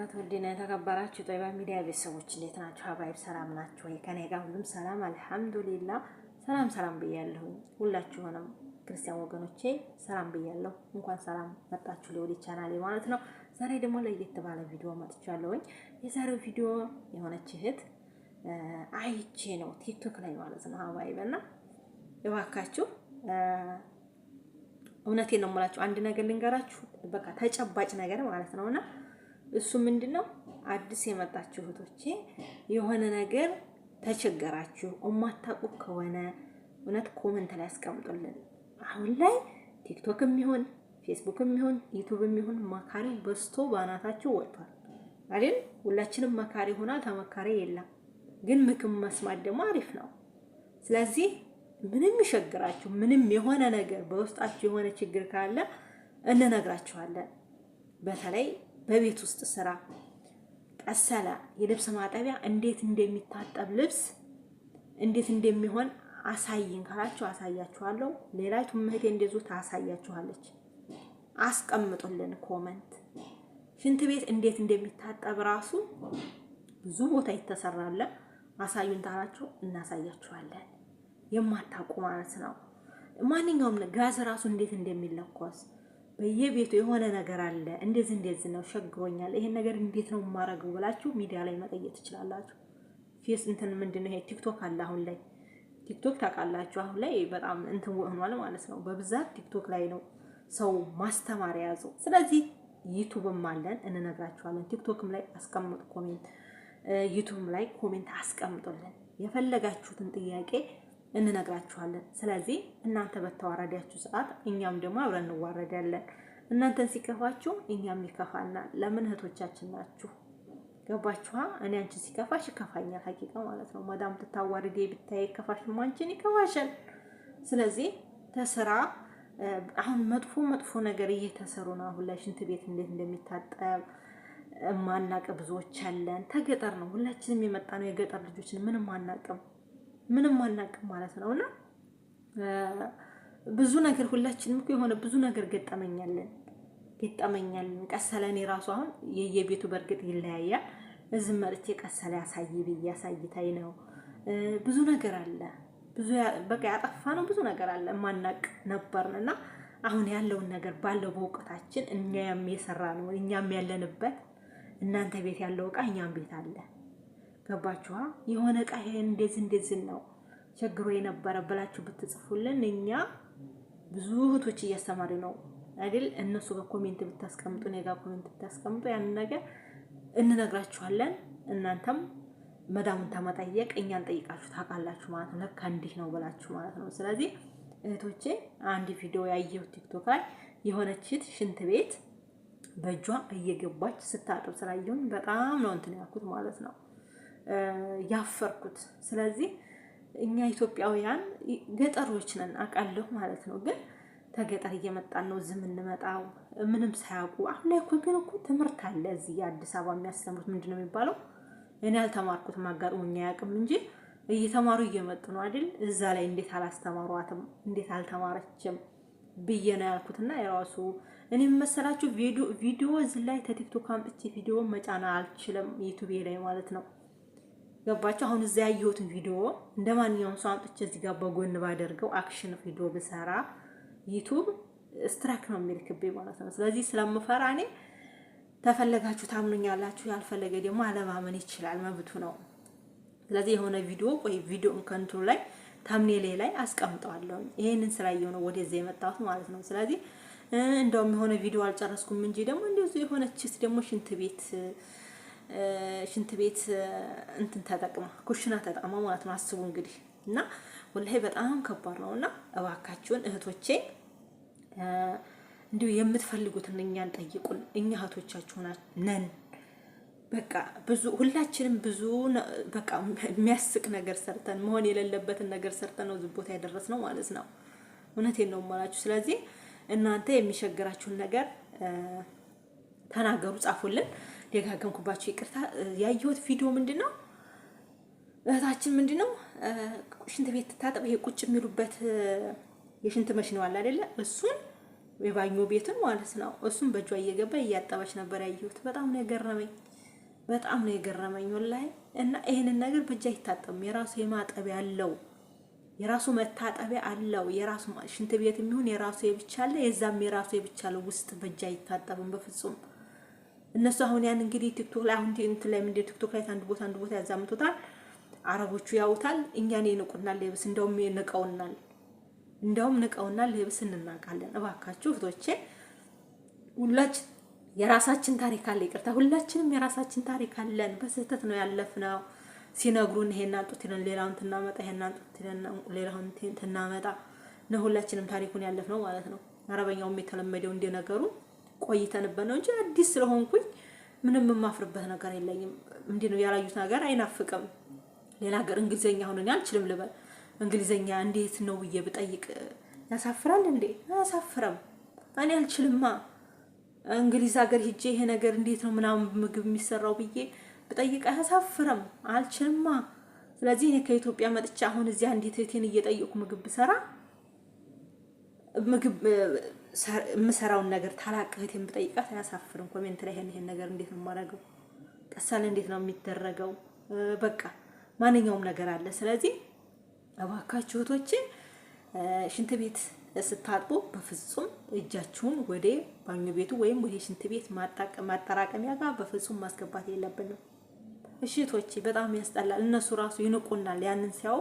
ወበረካቱ ወዲና የተከበራችሁ ጦይባ ሚዲያ ቤተሰቦች እንዴት ናችሁ? ሀባይብ ሰላም ናችሁ ወይ? ከኔ ጋር ሁሉም ሰላም አልሐምዱሊላህ። ሰላም ብያለሁ። ሁላችሁንም ክርስቲያን ወገኖቼ ሰላም ብያለሁ። እንኳን ሰላም መጣችሁ ለወዲ ቻናሌ ማለት ነው። ዛሬ ደግሞ ለየት ባለ ቪዲዮ መጥቻለሁ። የዛሬው ቪዲዮ የሆነች እህት አይቼ ነው ቲክቶክ ላይ ማለት ነው ሀባይብና እባካችሁ እውነቴን ነው የምላችሁ አንድ ነገር ልንገራችሁ፣ በቃ ተጨባጭ ነገር ማለት ነውና እሱ ምንድነው አዲስ የመጣችሁ እህቶቼ የሆነ ነገር ተቸገራችሁ እማታውቁ ከሆነ እውነት ኮሜንት ላይ አስቀምጡልን። አሁን ላይ ቲክቶክም ይሁን ፌስቡክም ይሁን ዩቲዩብም ይሁን መካሪ በስቶ ባናታችሁ ወጥቷል አይደል? ሁላችንም መካሪ ሆና ተመካሪ የለም፣ ግን ምክም መስማት ደግሞ አሪፍ ነው። ስለዚህ ምንም ይሸግራችሁ ምንም የሆነ ነገር በውስጣችሁ የሆነ ችግር ካለ እንነግራችኋለን። በተለይ በቤት ውስጥ ስራ ቀሰላ የልብስ ማጠቢያ እንዴት እንደሚታጠብ ልብስ እንዴት እንደሚሆን አሳይን ካላችሁ አሳያችኋለሁ። ሌላይቱ ምህቴ እንደዙ ታሳያችኋለች። አስቀምጡልን ኮሜንት። ሽንት ቤት እንዴት እንደሚታጠብ ራሱ ብዙ ቦታ ይተሰራለ። አሳዩን ታላችሁ እናሳያችኋለን። የማታውቁ ማለት ነው። ማንኛውም ጋዝ ራሱ እንዴት እንደሚለኮስ በየቤቱ የሆነ ነገር አለ። እንደዚህ ነው ሸግሮኛል፣ ይሄን ነገር እንዴት ነው ማረገው ብላችሁ ሚዲያ ላይ መጠየቅ ትችላላችሁ። ፌስ ምንድነው ይሄ ቲክቶክ አለ። አሁን ላይ ቲክቶክ ታውቃላችሁ፣ አሁን ላይ በጣም ሆኗል ማለት ነው። በብዛት ቲክቶክ ላይ ነው ሰው ማስተማር ያዘው። ስለዚህ ዩቲዩብም አለን እንነግራችኋለን። ቲክቶክም ላይ አስቀምጡ ኮሜንት፣ ዩቲዩብም ላይ ኮሜንት አስቀምጡልን የፈለጋችሁትን ጥያቄ እንነግራችኋለን። ስለዚህ እናንተ በተዋረዳችሁ ሰዓት እኛም ደግሞ አብረን እንዋረዳለን። እናንተን ሲከፋችሁ እኛም ይከፋናል። ለምን እህቶቻችን ናችሁ። ገባችኋ? እኔ አንቺን ሲከፋሽ ይከፋኛል ሀቂቃ ማለት ነው። ማዳም ተታዋርዴ ብታይ ከፋሽ ማንቺን ይከፋሻል። ስለዚህ ተስራ አሁን መጥፎ ነገር እየተሰሩ ነው። አሁን ላይ ሽንት ቤት እንዴት እንደሚታጠብ ማናቀ ብዙዎች አለን። ተገጠር ነው ሁላችንም የመጣ ነው። የገጠር ልጆችን ምንም አናቅም ማለት ነውና ብዙ ነገር ሁላችንም እኮ የሆነ ብዙ ነገር ገጠመኛለን። ቀሰለኔ ራሱ አሁን የየቤቱ በርግጥ ይለያያል። እዚህ መርጬ ቀሰለ ያሳይታይ ነው። ብዙ ነገር አለ። በቃ ያጠፋ ነው ብዙ ነገር አለ ማናቅ ነበርና አሁን ያለውን ነገር ባለው በእውቀታችን እኛም የሰራ ነው እኛም ያለንበት እናንተ ቤት ያለው ዕቃ እኛም ቤት አለ። ገባችኋ? የሆነ ዕቃ እንደዚህ ነው ቸግሮ የነበረ ብላችሁ ብትጽፉልን እኛ ብዙ እህቶች እያስተማሪ ነው አይደል? እነሱ በኮሜንት ብታስቀምጡ እኔ ጋር ኮሜንት ብታስቀምጡ ያን ነገር እንነግራችኋለን። እናንተም መዳሙን ተመጠየቅ እኛን ጠይቃችሁ ታውቃላችሁ ማለት ነው። ለካ እንዲህ ነው ብላችሁ ማለት ነው። ስለዚህ እህቶቼ አንድ ቪዲዮ ያየው ቲክቶክ ላይ የሆነች ሽንት ቤት በእጇ እየገባች ስታጥብ ስላየሁኝ በጣም ነው እንትን ያልኩት ማለት ነው ያፈርኩት። ስለዚህ እኛ ኢትዮጵያውያን ገጠሮች ነን አውቃለሁ ማለት ነው። ግን ተገጠር እየመጣን ነው ዝም እንመጣው ምንም ሳያውቁ። አሁን ላይ ግን ትምህርት አለ እዚህ አዲስ አበባ የሚያስተምሩት ምንድነው የሚባለው? እኔ አልተማርኩትም አጋጥሞኝ አያውቅም እንጂ እየተማሩ እየመጡ ነው አይደል? እዛ ላይ እንዴት አላስተማሯትም እንዴት አልተማረችም ብዬ ነው ያልኩትና የራሱ እኔ መሰላችሁ ቪዲዮ እዚህ ላይ ከቲክቶክ አምጥቼ ቪዲዮ መጫን አልችልም ዩቲዩብ ላይ ማለት ነው። ገባችሁ? አሁን እዛ ያየሁትን ቪዲዮ እንደማንኛውም ሰው አምጥቼ እዚህ ጋር በጎን ባደርገው አክሽን ቪዲዮ ብሰራ ዩቲዩብ ስትራይክ ነው የሚልክብኝ ማለት ነው። ስለዚህ ስለምፈራ እኔ ተፈለጋችሁ ታምኑኛላችሁ፣ ያልፈለገ ደግሞ አለማመን ይችላል፣ መብቱ ነው። ስለዚህ የሆነ ቪዲዮ ከንቱ ላይ ታምኔሌ ላይ አስቀምጠዋለሁ። ይሄንን ስላየው ነው ወደዚህ የመጣሁት ማለት ነው። ስለዚህ እንደውም የሆነ ቪዲዮ አልጨረስኩም እንጂ ደግሞ እንደዚህ የሆነችስ ደግሞ ሽንት ቤት እንትን ተጠቅማ ኩሽና ተጠቅማ ማለት ነው። አስቡ እንግዲህ እና ወላሂ በጣም ከባድ ነውና እባካችሁን እህቶቼ እንዲሁ የምትፈልጉትን እኛን ጠይቁን። እኛ እህቶቻችሁ ነን። በቃ ሁላችንም ብዙ በቃ የሚያስቅ ነገር ሰርተን መሆን የሌለበትን ነገር ሰርተን ነው እዚህ ቦታ ያደረስነው ማለት ነው። እውነቴን ነው የማላችሁ። ስለዚህ እናንተ የሚሸግራችሁን ነገር ተናገሩ፣ ጻፉልን። ደጋገምኩባችሁ ይቅርታ። ያየሁት ቪዲዮ ምንድነው እህታችን ምንድነው ሽንት ቤት ታጠብ ይሄ ቁጭ የሚሉበት የሽንት መሽን አለ አይደለ? እሱን የባኞ ቤትን ማለት ነው። እሱም በእጇ እየገባ እያጠበች ነበር ያየሁት። በጣም ነው የገረመኝ ወላሂ። እና ይሄንን ነገር በእጅ አይታጠብም። የራሱ የማጠቢያ አለው፣ የራሱ መታጠቢያ አለው። የራሱ ሽንት ቤት የሚሆን የራሱ የብቻ አለ፣ የዛም የራሱ የብቻ አለው። ውስጥ በእጅ አይታጠብም በፍጹም። እነሱ አሁን ያን እንግዲህ ቲክቶክ ላይ አሁን እንትን ላይ ምንድን ቲክቶክ ላይ አንድ ቦታ ያዛምቱታል። አረቦቹ ያውታል፣ እኛን ይንቁናል። ልብስ እንደውም ንቀውናል። ልብስ እንናቃለን። እባካችሁ እህቶቼ ሁላችን የራሳችን ታሪክ አለ። ይቅርታ ሁላችንም የራሳችን ታሪክ አለን። በስህተት ነው ያለፍነው። ሲነግሩን ይሄን አንጡት ይለን ሌላውን ትናመጣ፣ ይሄን አንጡት ይለን ሌላውን ትናመጣ ነው ሁላችንም ታሪኩን ያለፍነው ማለት ነው። አረበኛውም የተለመደው እንደነገሩ ቆይተንበት ነው እንጂ አዲስ ስለሆንኩኝ ምንም የማፍርበት ነገር የለኝም። እንዴ ነው ያላዩት ነገር አይናፍቅም። ሌላ ሀገር እንግሊዘኛ ሆነኝ አልችልም ልበል። እንግሊዘኛ እንዴት ነው ብዬ ብጠይቅ ያሳፍራል እንዴ? አያሳፍርም። እኔ አልችልማ። እንግሊዝ ሀገር ሂጄ ይሄ ነገር እንዴት ነው ምናምን ምግብ የሚሰራው ብዬ ብጠይቅ አያሳፍርም። አልችልማ። ስለዚህ እኔ ከኢትዮጵያ መጥቼ አሁን እዚያ እንዴት እቴን እየጠየቁ ምግብ ብሰራ ምግብ የምሰራውን ነገር ታላቅህቴን ብጠይቃት አያሳፍርም። ኮሜንት ላይ ይሄን ነገር እንዴት ነው የማደርገው? ቀሳለ እንዴት ነው የሚደረገው? በቃ ማንኛውም ነገር አለ። ስለዚህ እባካችሁ እህቶቼ ሽንት ቤት ስታጥቡ በፍጹም እጃችሁን ወደ ባኞ ቤቱ ወይም ወደ ሽንት ቤት ማጠራቀሚያ ጋር በፍጹም ማስገባት የለብንም። እሺ እህቶቼ በጣም ያስጠላል። እነሱ ራሱ ይንቁናል። ያንን ሲያው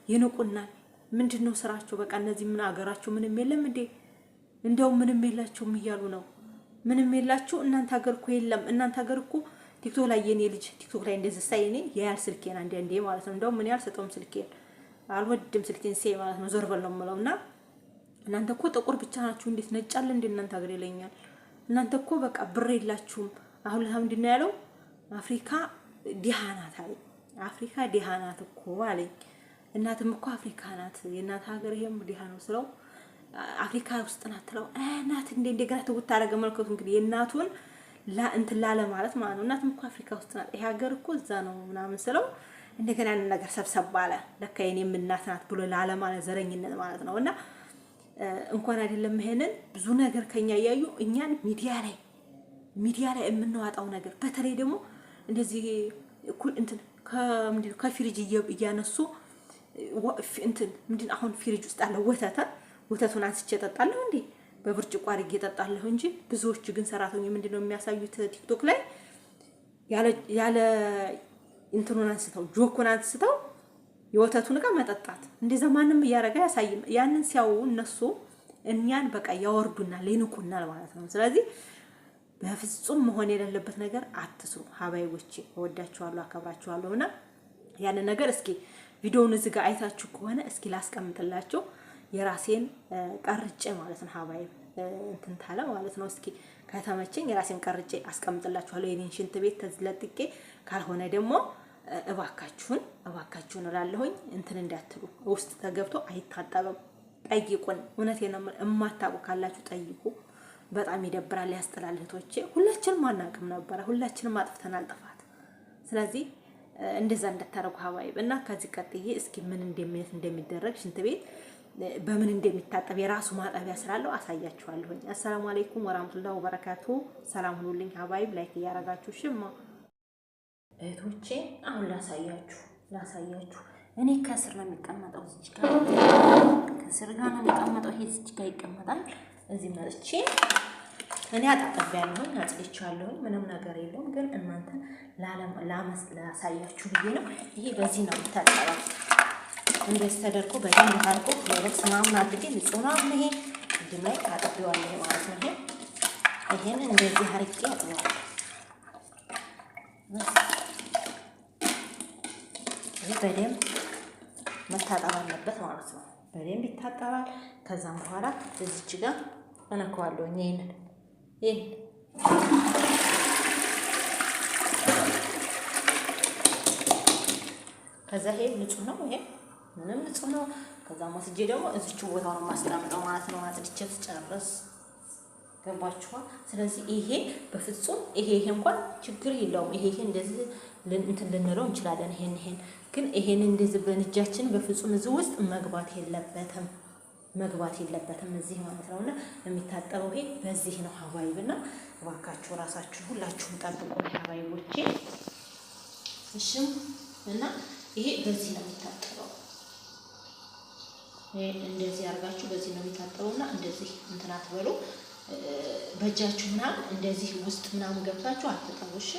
ይንቁናል። ምንድነው ስራቸው? በቃ እነዚህ ምን አገራቸው ምንም የለም እንዴ? እንደው ምንም የላቸውም እያሉ ነው። ምንም የላችሁ እናንተ ሀገር እኮ የለም። እናንተ ሀገር እኮ ቲክቶክ ላይ የኔ ልጅ ቲክቶክ ላይ እንደዚህ ሳይ እኔ ያያል ስልኬን አንዴ ማለት ነው። እንደው ምን ያህል ሰጠውም ስልኬን አልወድም ስልኬን ሳይ ማለት ነው። ዞር በል ነው የምለውና እናንተ እኮ ጥቁር ብቻ ናችሁ እንዴት ነጭ አለ እንዴ እናንተ ሀገር ይለኛል። እናንተ እኮ በቃ ብር የላችሁም። አሁን ምንድነው ያለው? አፍሪካ ድሃ ናት አለኝ። አፍሪካ ድሃ ናት እኮ አለኝ። እናትም እኮ አፍሪካ ናት። የእናት ሀገር ይሄም ድሃ ነው ስለው አፍሪካ ውስጥ ናት ትለው እናት እንደገና ትውት አደረገ። መልከቱ እንግዲህ የእናቱን እንትን ላለ ማለት ነው። እናትም እኮ አፍሪካ ውስጥ ናት፣ ይሄ ሀገር እኮ እዛ ነው ምናምን ስለው እንደገና ያን ነገር ሰብሰብ አለ። ለካ የኔም እናት ናት ብሎ ላለ ማለት ዘረኝነት ማለት ነውና እንኳን አይደለም ይሄንን ብዙ ነገር ከኛ ያዩ እኛን ሚዲያ ላይ የምንዋጣው ነገር በተለይ ደግሞ እንደዚህ እንትን ከፍሪጅ እያነሱ እንትን ምንድን አሁን ፍሪጅ ውስጥ አለ ወተቱን አንስቼ እጠጣለሁ እንዴ በብርጭቆ አድርጌ እጠጣለሁ እንጂ ብዙዎች ግን ሰራተኞች ምንድነው የሚያሳዩት ቲክቶክ ላይ ያለ እንትኑን አንስተው ጆኩን አንስተው የወተቱን ዕቃ መጠጣት እንደዛ ማንም እያረጋ ያሳይም። ያንን ሲያው እነሱ እኛን በቃ ያወርዱናል ይንቁናል ማለት ነው። ስለዚህ በፍጹም መሆን የሌለበት ነገር አትስሩ። ሀባይቦቼ እወዳችኋለሁ፣ አከብራችኋለሁና ያን ነገር እስኪ ቪዲዮውን እዚህ ጋር አይታችሁ ከሆነ እስኪ ላስቀምጥላችሁ የራሴን ቀርጬ ማለት ነው። ሀባይብ እንትን ታለ ማለት ነው። እስኪ ከተመቸኝ የራሴን ቀርጬ አስቀምጥላችኋለሁ የኔን ሽንት ቤት ተዝለጥቄ። ካልሆነ ደግሞ እባካችሁን እላለሁኝ እንትን እንዳትሉ። ውስጥ ተገብቶ አይታጠብም። ጠይቁን። እውነቴን ነው። እማታውቁ ካላችሁ ጠይቁ። በጣም ይደብራል፣ ያስጠላል። እህቶቼ ሁላችንም አናውቅም ነበር፣ ሁላችንም አጥፍተናል ጥፋት። ስለዚህ እንደዛ እንደታረጉ ሀባይብ እና ከዚህ ቀጥዬ እስኪ ምን እንደሚደረግ ሽንት ቤት በምን እንደሚታጠብ የራሱ ማጠቢያ ስላለው አሳያችኋለሁኝ። አሰላሙ አለይኩም ወራህመቱላሂ ወበረካቱ። ሰላም ሁኑልኝ ሀባይብ። ላይክ እያረጋችሁ ሽማ እህቶቼ አሁን ላሳያችሁ። እኔ ከስር ነው የሚቀመጠው፣ እዚህ ጋር ከስር ጋር ነው የሚቀመጠው። ይሄ እዚህ ጋር ይቀመጣል። እዚህ መጥቼ እኔ አጣጥቤያለሁኝ፣ አጽድቻለሁኝ። ምንም ነገር የለውም። ግን እናንተ ላሳያችሁ ብዬ ነው። ይሄ በዚህ ነው የሚታጠበው። እንደዚህ ተደርጎ በደንብ አድርጎ ለሮክስ ምናምን አድርጌ ንጹህ ነው። ይሄ እዚህ ላይ አጥቤዋለሁ ማለት ነው። ይሄን እንደዚህ አድርጌ አጥቤዋለሁ። ይሄ በደንብ መታጠብ አለበት ማለት ነው። በደንብ ይታጠባል። ከዛም በኋላ እዚች ጋር እነካዋለሁ። ይሄን ከዛ ይሄ ንጹህ ነው። ይሄ ምንም ንጹህ ነው። ከዛ ወስጄ ደግሞ እዚች ቦታው ነው ማስቀምጠው ማለት ነው። አጥድቼ ተጨረስ ገባችኋ? ስለዚህ ይሄ በፍጹም ይሄ እንኳን ችግር የለውም። ይሄ እንደዚህ እንትን ልንለው እንችላለን። ይሄን ግን ይሄን እንደዚህ በእጃችን በፍጹም እዚህ ውስጥ መግባት የለበትም። መግባት የለበትም እዚህ ማለት ነውና የሚታጠበው ይሄ በዚህ ነው ሀባይብና እባካችሁ ራሳችሁን ሁላችሁም ጠብቁ ሀባይቦቼ። እሺ እና ይሄ በዚህ ነው የሚታጠበው። ይሄ እንደዚህ አድርጋችሁ በዚህ ነው የሚታጠበውና እንደዚህ እንትን አትበሉ። በእጃችሁ ምናምን እንደዚህ ውስጥ ምናምን ገብታችሁ አትጠቡ። እሺ